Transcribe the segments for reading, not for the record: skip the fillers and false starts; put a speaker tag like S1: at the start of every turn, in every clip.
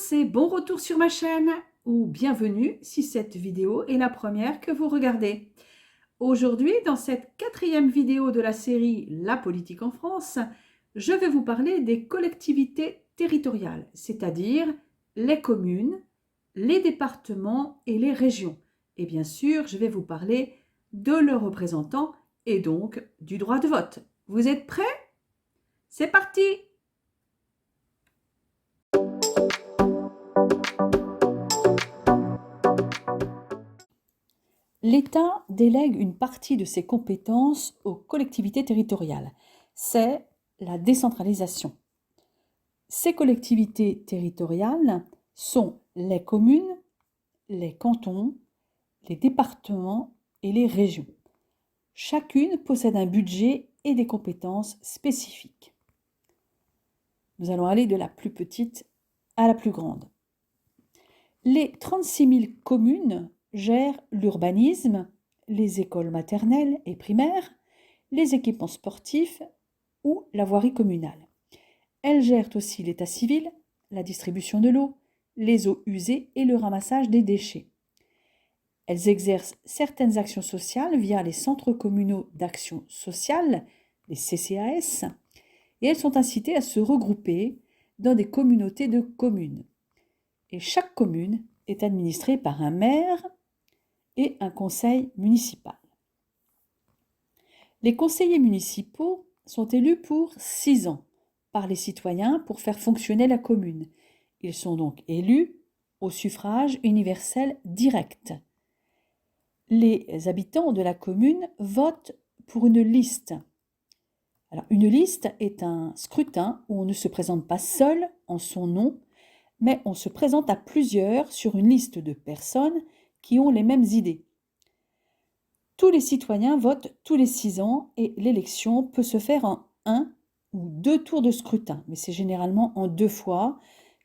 S1: tous et bon retour sur ma chaîne ou bienvenue si cette vidéo est la première que vous regardez. Aujourd'hui, dans cette 4e vidéo de la série La politique en France, je vais vous parler des collectivités territoriales, c'est-à-dire les communes, les départements et les régions. Et bien sûr, je vais vous parler de leurs représentants et donc du droit de vote. Vous êtes prêts? C'est parti! L'État délègue une partie de ses compétences aux collectivités territoriales. C'est la décentralisation. Ces collectivités territoriales sont les communes, les cantons, les départements et les régions. Chacune possède un budget et des compétences spécifiques. Nous allons aller de la plus petite à la plus grande. Les 36 000 communes gèrent l'urbanisme, les écoles maternelles et primaires, les équipements sportifs ou la voirie communale. Elles gèrent aussi l'état civil, la distribution de l'eau, les eaux usées et le ramassage des déchets. Elles exercent certaines actions sociales via les centres communaux d'action sociale, les CCAS, et elles sont incitées à se regrouper dans des communautés de communes. Et chaque commune est administrée par un maire et un conseil municipal. Les conseillers municipaux sont élus pour 6 ans par les citoyens pour faire fonctionner la commune. Ils sont donc élus au suffrage universel direct. Les habitants de la commune votent pour une liste. Alors, une liste est un scrutin où on ne se présente pas seul en son nom, mais on se présente à plusieurs sur une liste de personnes qui ont les mêmes idées. Tous les citoyens votent tous les 6 ans et l'élection peut se faire en 1 ou 2 tours de scrutin, mais c'est généralement en 2 fois,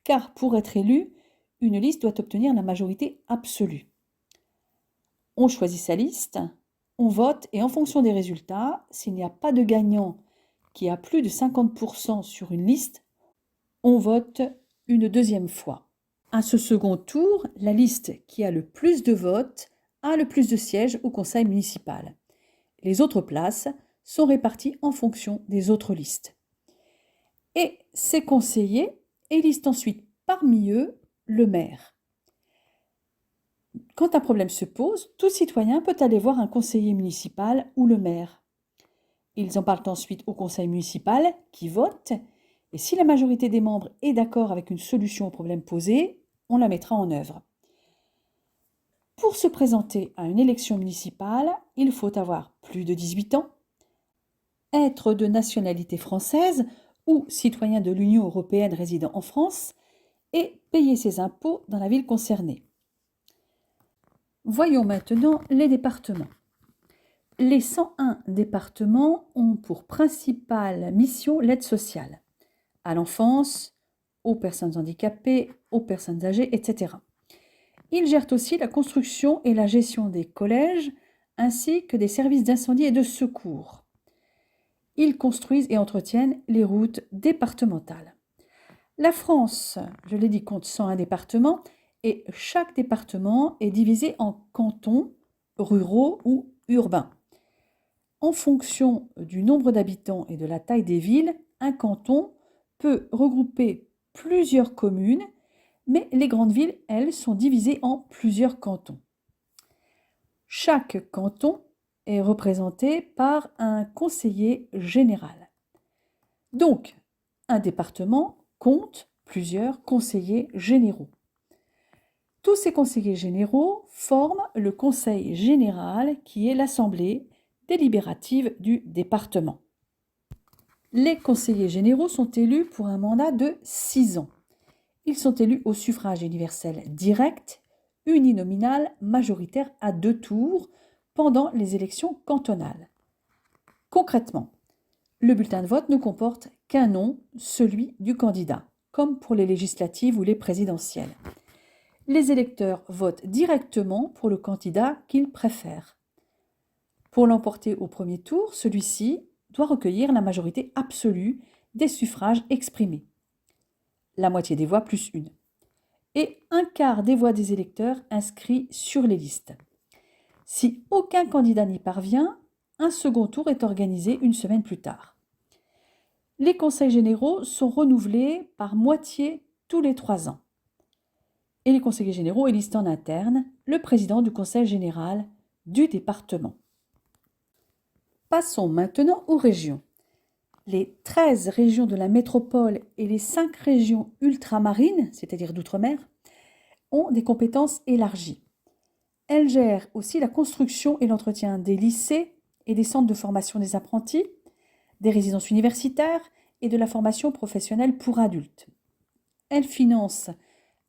S1: car pour être élu, une liste doit obtenir la majorité absolue. On choisit sa liste, on vote et en fonction des résultats, s'il n'y a pas de gagnant qui a plus de 50% sur une liste, on vote une deuxième fois. À ce second tour, la liste qui a le plus de votes a le plus de sièges au conseil municipal. Les autres places sont réparties en fonction des autres listes. Et ces conseillers élisent ensuite parmi eux le maire. Quand un problème se pose, tout citoyen peut aller voir un conseiller municipal ou le maire. Ils en parlent ensuite au conseil municipal qui vote, et si la majorité des membres est d'accord avec une solution au problème posé, on la mettra en œuvre. Pour se présenter à une élection municipale, il faut avoir plus de 18 ans, être de nationalité française ou citoyen de l'Union européenne résidant en France et payer ses impôts dans la ville concernée. Voyons maintenant les départements. Les 101 départements ont pour principale mission l'aide sociale à l'enfance, aux personnes handicapées, aux personnes âgées, etc. Ils gèrent aussi la construction et la gestion des collèges ainsi que des services d'incendie et de secours. Ils construisent et entretiennent les routes départementales. La France, je l'ai dit, compte 101 départements et chaque département est divisé en cantons, ruraux ou urbains. En fonction du nombre d'habitants et de la taille des villes, un canton peut regrouper plusieurs communes, mais les grandes villes, elles, sont divisées en plusieurs cantons. Chaque canton est représenté par un conseiller général. Donc, un département compte plusieurs conseillers généraux. Tous ces conseillers généraux forment le conseil général qui est l'assemblée délibérative du département. Les conseillers généraux sont élus pour un mandat de 6 ans. Ils sont élus au suffrage universel direct, uninominal, majoritaire à 2 tours pendant les élections cantonales. Concrètement, le bulletin de vote ne comporte qu'un nom, celui du candidat, comme pour les législatives ou les présidentielles. Les électeurs votent directement pour le candidat qu'ils préfèrent. Pour l'emporter au premier tour, celui-ci doit recueillir la majorité absolue des suffrages exprimés, la moitié des voix plus 1. et un quart des voix des électeurs inscrits sur les listes. Si aucun candidat n'y parvient, un second tour est organisé une semaine plus tard. Les conseils généraux sont renouvelés par moitié tous les 3 ans. Et les conseillers généraux élisent en interne le président du conseil général du département. Passons maintenant aux régions. Les 13 régions de la métropole et les 5 régions ultramarines, c'est-à-dire d'outre-mer, ont des compétences élargies. Elles gèrent aussi la construction et l'entretien des lycées et des centres de formation des apprentis, des résidences universitaires et de la formation professionnelle pour adultes. Elles financent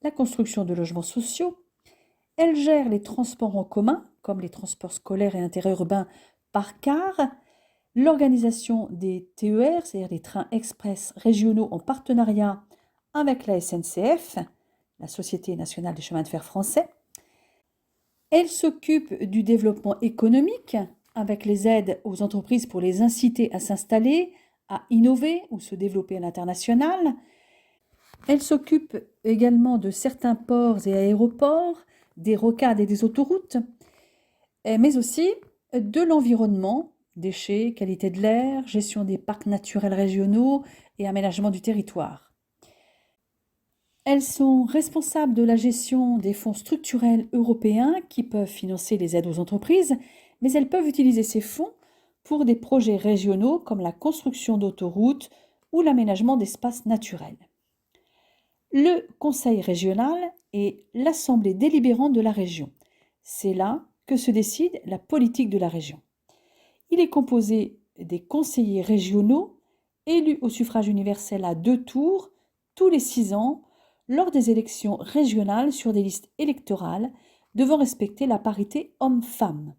S1: la construction de logements sociaux. Elles gèrent les transports en commun, comme les transports scolaires et interurbains par car, l'organisation des TER, c'est-à-dire des trains express régionaux en partenariat avec la SNCF, la Société nationale des chemins de fer français. Elle s'occupe du développement économique avec les aides aux entreprises pour les inciter à s'installer, à innover ou se développer à l'international. Elle s'occupe également de certains ports et aéroports, des rocades et des autoroutes, mais aussi de l'environnement, déchets, qualité de l'air, gestion des parcs naturels régionaux et aménagement du territoire. Elles sont responsables de la gestion des fonds structurels européens qui peuvent financer les aides aux entreprises, mais elles peuvent utiliser ces fonds pour des projets régionaux comme la construction d'autoroutes ou l'aménagement d'espaces naturels. Le conseil régional est l'assemblée délibérante de la région. C'est là que se décide la politique de la région. Il est composé des conseillers régionaux élus au suffrage universel à 2 tours tous les 6 ans lors des élections régionales sur des listes électorales devant respecter la parité homme-femme.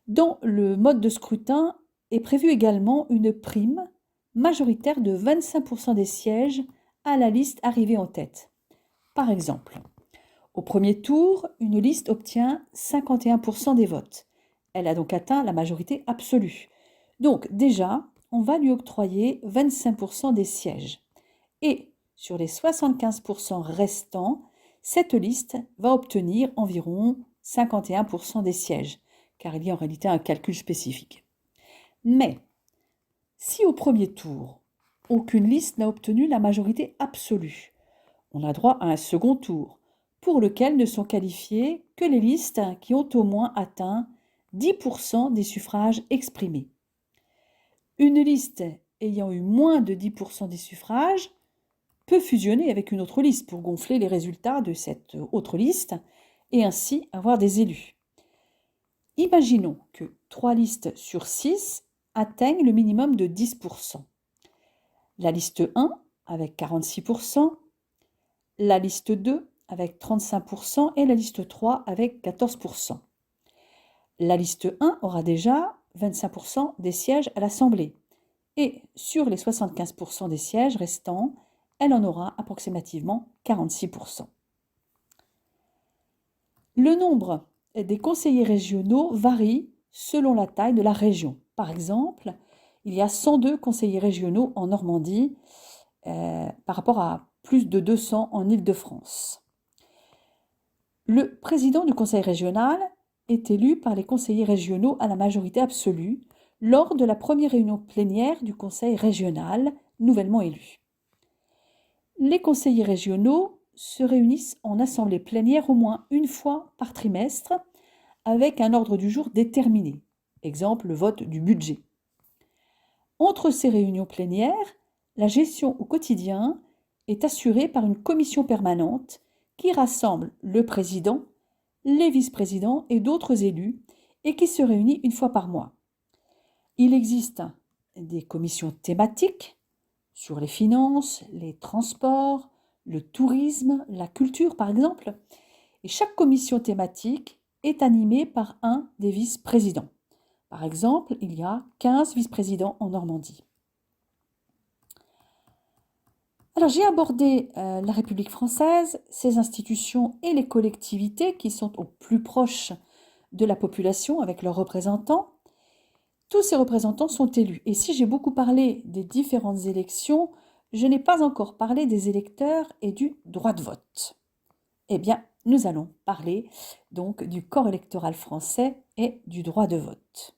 S1: Dans le mode de scrutin est prévue également une prime majoritaire de 25% des sièges à la liste arrivée en tête. Par exemple, au premier tour, une liste obtient 51% des votes. Elle a donc atteint la majorité absolue. Donc déjà, on va lui octroyer 25% des sièges. Et sur les 75% restants, cette liste va obtenir environ 51% des sièges, car il y a en réalité un calcul spécifique. Mais si au premier tour, aucune liste n'a obtenu la majorité absolue, on a droit à un second tour, pour lequel ne sont qualifiées que les listes qui ont au moins atteint 10% des suffrages exprimés. Une liste ayant eu moins de 10% des suffrages peut fusionner avec une autre liste pour gonfler les résultats de cette autre liste et ainsi avoir des élus. Imaginons que 3 listes sur 6 atteignent le minimum de 10%. La liste 1 avec 46%, la liste 2 avec 35% et la liste 3 avec 14%. La liste 1 aura déjà 25% des sièges à l'Assemblée. Et sur les 75% des sièges restants, elle en aura approximativement 46%. Le nombre des conseillers régionaux varie selon la taille de la région. Par exemple, il y a 102 conseillers régionaux en Normandie par rapport à plus de 200 en Île-de-France. Le président du conseil régional est élu par les conseillers régionaux à la majorité absolue lors de la première réunion plénière du conseil régional nouvellement élu. Les conseillers régionaux se réunissent en assemblée plénière au moins une fois par trimestre avec un ordre du jour déterminé, exemple le vote du budget. Entre ces réunions plénières, la gestion au quotidien est assurée par une commission permanente qui rassemble le président, les vice-présidents et d'autres élus et qui se réunit une fois par mois. Il existe des commissions thématiques sur les finances, les transports, le tourisme, la culture par exemple. Et chaque commission thématique est animée par un des vice-présidents. Par exemple, il y a 15 vice-présidents en Normandie. Alors j'ai abordé la République française, ses institutions et les collectivités qui sont au plus proche de la population avec leurs représentants. Tous ces représentants sont élus. Et si j'ai beaucoup parlé des différentes élections, je n'ai pas encore parlé des électeurs et du droit de vote. Eh bien, nous allons parler donc du corps électoral français et du droit de vote.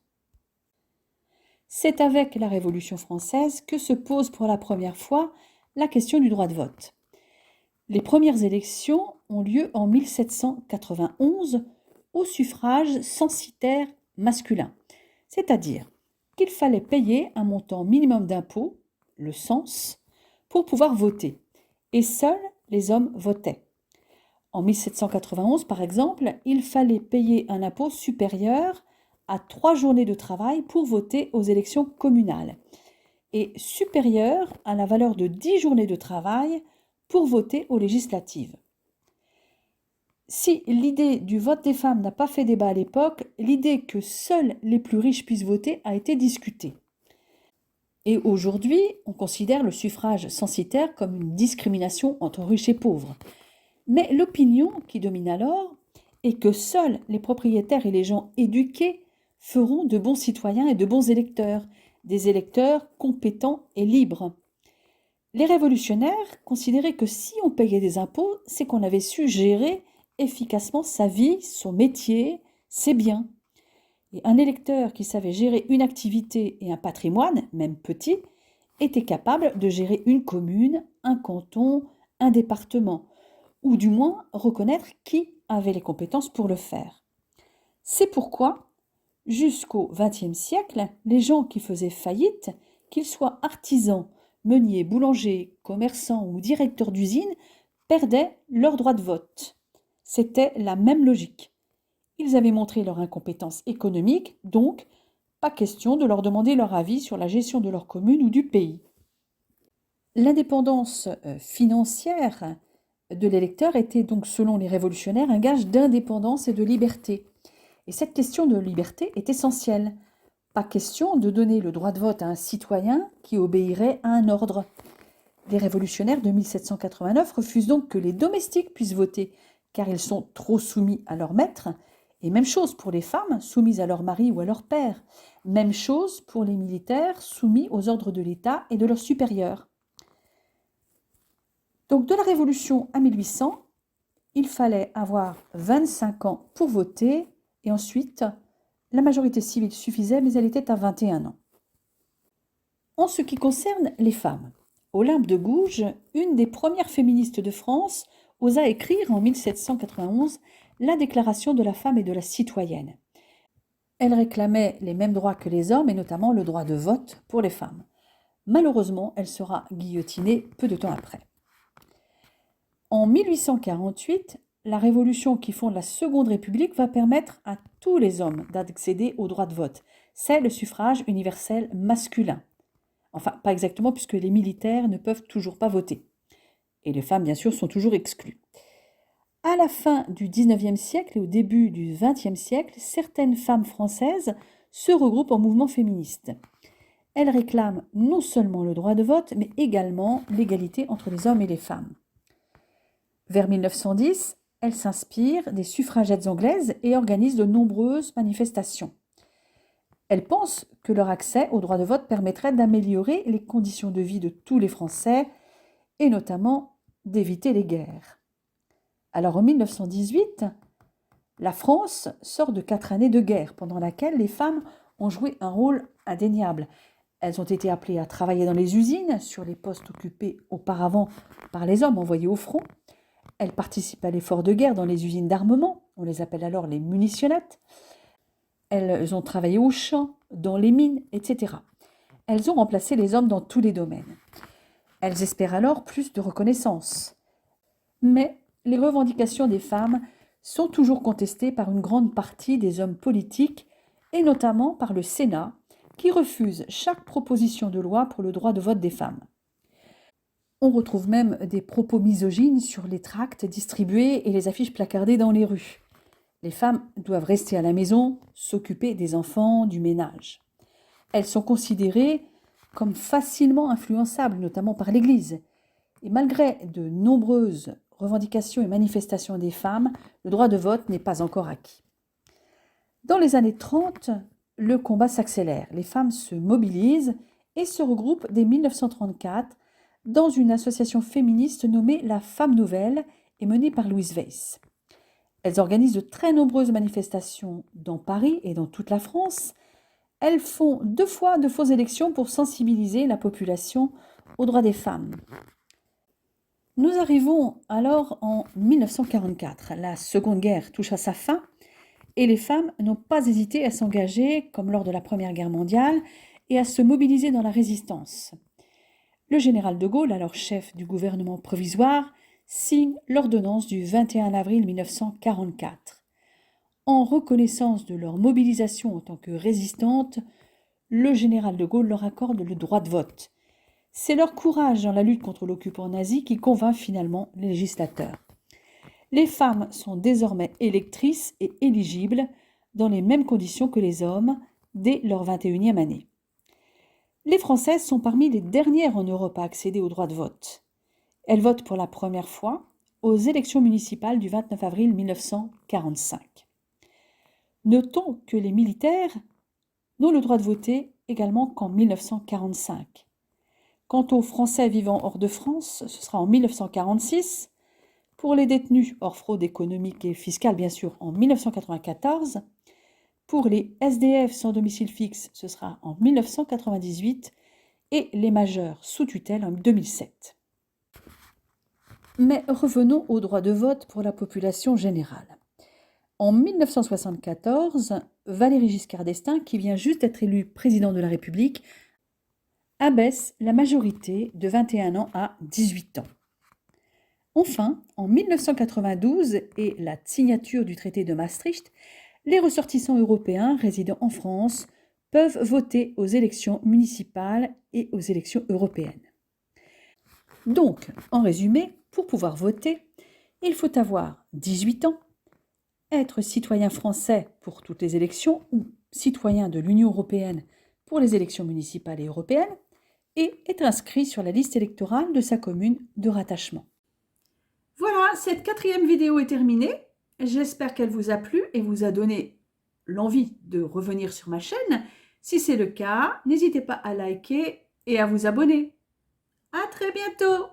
S1: C'est avec la Révolution française que se pose pour la première fois la question du droit de vote. Les premières élections ont lieu en 1791 au suffrage censitaire masculin, c'est-à-dire qu'il fallait payer un montant minimum d'impôt, le cens, pour pouvoir voter, et seuls les hommes votaient. En 1791, par exemple, il fallait payer un impôt supérieur à 3 journées de travail pour voter aux élections communales et supérieur à la valeur de 10 journées de travail pour voter aux législatives. Si l'idée du vote des femmes n'a pas fait débat à l'époque, l'idée que seuls les plus riches puissent voter a été discutée. Et aujourd'hui, on considère le suffrage censitaire comme une discrimination entre riches et pauvres. Mais l'opinion qui domine alors est que seuls les propriétaires et les gens éduqués feront de bons citoyens et de bons électeurs, des électeurs compétents et libres. Les révolutionnaires considéraient que si on payait des impôts, c'est qu'on avait su gérer efficacement sa vie, son métier, ses biens. Et un électeur qui savait gérer une activité et un patrimoine, même petit, était capable de gérer une commune, un canton, un département, ou du moins reconnaître qui avait les compétences pour le faire. C'est pourquoi, jusqu'au XXe siècle, les gens qui faisaient faillite, qu'ils soient artisans, meuniers, boulangers, commerçants ou directeurs d'usine, perdaient leur droit de vote. C'était la même logique. Ils avaient montré leur incompétence économique, donc pas question de leur demander leur avis sur la gestion de leur commune ou du pays. L'indépendance financière de l'électeur était donc, selon les révolutionnaires, un gage d'indépendance et de liberté. Et cette question de liberté est essentielle. Pas question de donner le droit de vote à un citoyen qui obéirait à un ordre. Les révolutionnaires de 1789 refusent donc que les domestiques puissent voter, car ils sont trop soumis à leur maître. Et même chose pour les femmes soumises à leur mari ou à leur père. Même chose pour les militaires soumis aux ordres de l'État et de leurs supérieurs. Donc de la Révolution à 1800, il fallait avoir 25 ans pour voter et ensuite la majorité civile suffisait, mais elle était à 21 ans. En ce qui concerne les femmes, Olympe de Gouges, une des premières féministes de France, osa écrire en 1791 la Déclaration de la femme et de la citoyenne. Elle réclamait les mêmes droits que les hommes et notamment le droit de vote pour les femmes. Malheureusement, elle sera guillotinée peu de temps après. En 1848, la révolution qui fonde la Seconde République va permettre à tous les hommes d'accéder au droit de vote. C'est le suffrage universel masculin. Enfin, pas exactement puisque les militaires ne peuvent toujours pas voter. Et les femmes, bien sûr, sont toujours exclues. À la fin du XIXe siècle et au début du XXe siècle, certaines femmes françaises se regroupent en mouvement féministe. Elles réclament non seulement le droit de vote, mais également l'égalité entre les hommes et les femmes. Vers 1910, elles s'inspirent des suffragettes anglaises et organisent de nombreuses manifestations. Elles pensent que leur accès au droit de vote permettrait d'améliorer les conditions de vie de tous les Français et notamment d'éviter les guerres. Alors en 1918, la France sort de 4 années de guerre pendant laquelle les femmes ont joué un rôle indéniable. Elles ont été appelées à travailler dans les usines, sur les postes occupés auparavant par les hommes envoyés au front. Elles participent à l'effort de guerre dans les usines d'armement, on les appelle alors les munitionnettes. Elles ont travaillé aux champs, dans les mines, etc. Elles ont remplacé les hommes dans tous les domaines. Elles espèrent alors plus de reconnaissance. Mais les revendications des femmes sont toujours contestées par une grande partie des hommes politiques et notamment par le Sénat, qui refuse chaque proposition de loi pour le droit de vote des femmes. On retrouve même des propos misogynes sur les tracts distribués et les affiches placardées dans les rues. Les femmes doivent rester à la maison, s'occuper des enfants, du ménage. Elles sont considérées comme facilement influençables, notamment par l'Église. Et malgré de nombreuses revendications et manifestations des femmes, le droit de vote n'est pas encore acquis. Dans les années 30, le combat s'accélère. Les femmes se mobilisent et se regroupent dès 1934 dans une association féministe nommée la Femme Nouvelle est menée par Louise Weiss. Elles organisent de très nombreuses manifestations dans Paris et dans toute la France. Elles font 2 fois de fausses élections pour sensibiliser la population aux droits des femmes. Nous arrivons alors en 1944. La Seconde Guerre touche à sa fin et les femmes n'ont pas hésité à s'engager, comme lors de la Première Guerre mondiale, et à se mobiliser dans la résistance. Le général de Gaulle, alors chef du gouvernement provisoire, signe l'ordonnance du 21 avril 1944. En reconnaissance de leur mobilisation en tant que résistantes, le général de Gaulle leur accorde le droit de vote. C'est leur courage dans la lutte contre l'occupant nazi qui convainc finalement les législateurs. Les femmes sont désormais électrices et éligibles dans les mêmes conditions que les hommes dès leur 21e année. Les Françaises sont parmi les dernières en Europe à accéder au droit de vote. Elles votent pour la première fois aux élections municipales du 29 avril 1945. Notons que les militaires n'ont le droit de voter également qu'en 1945. Quant aux Français vivant hors de France, ce sera en 1946. Pour les détenus hors fraude économique et fiscale, bien sûr, en 1994. Pour les SDF sans domicile fixe, ce sera en 1998. Et les majeurs sous tutelle en 2007. Mais revenons au droit de vote pour la population générale. En 1974, Valéry Giscard d'Estaing, qui vient juste d'être élu président de la République, abaisse la majorité de 21 ans à 18 ans. Enfin, en 1992 et la signature du traité de Maastricht, les ressortissants européens résidant en France peuvent voter aux élections municipales et aux élections européennes. Donc, en résumé, pour pouvoir voter, il faut avoir 18 ans, être citoyen français pour toutes les élections ou citoyen de l'Union européenne pour les élections municipales et européennes, et être inscrit sur la liste électorale de sa commune de rattachement. Voilà, cette 4e vidéo est terminée. J'espère qu'elle vous a plu et vous a donné l'envie de revenir sur ma chaîne. Si c'est le cas, n'hésitez pas à liker et à vous abonner. À très bientôt!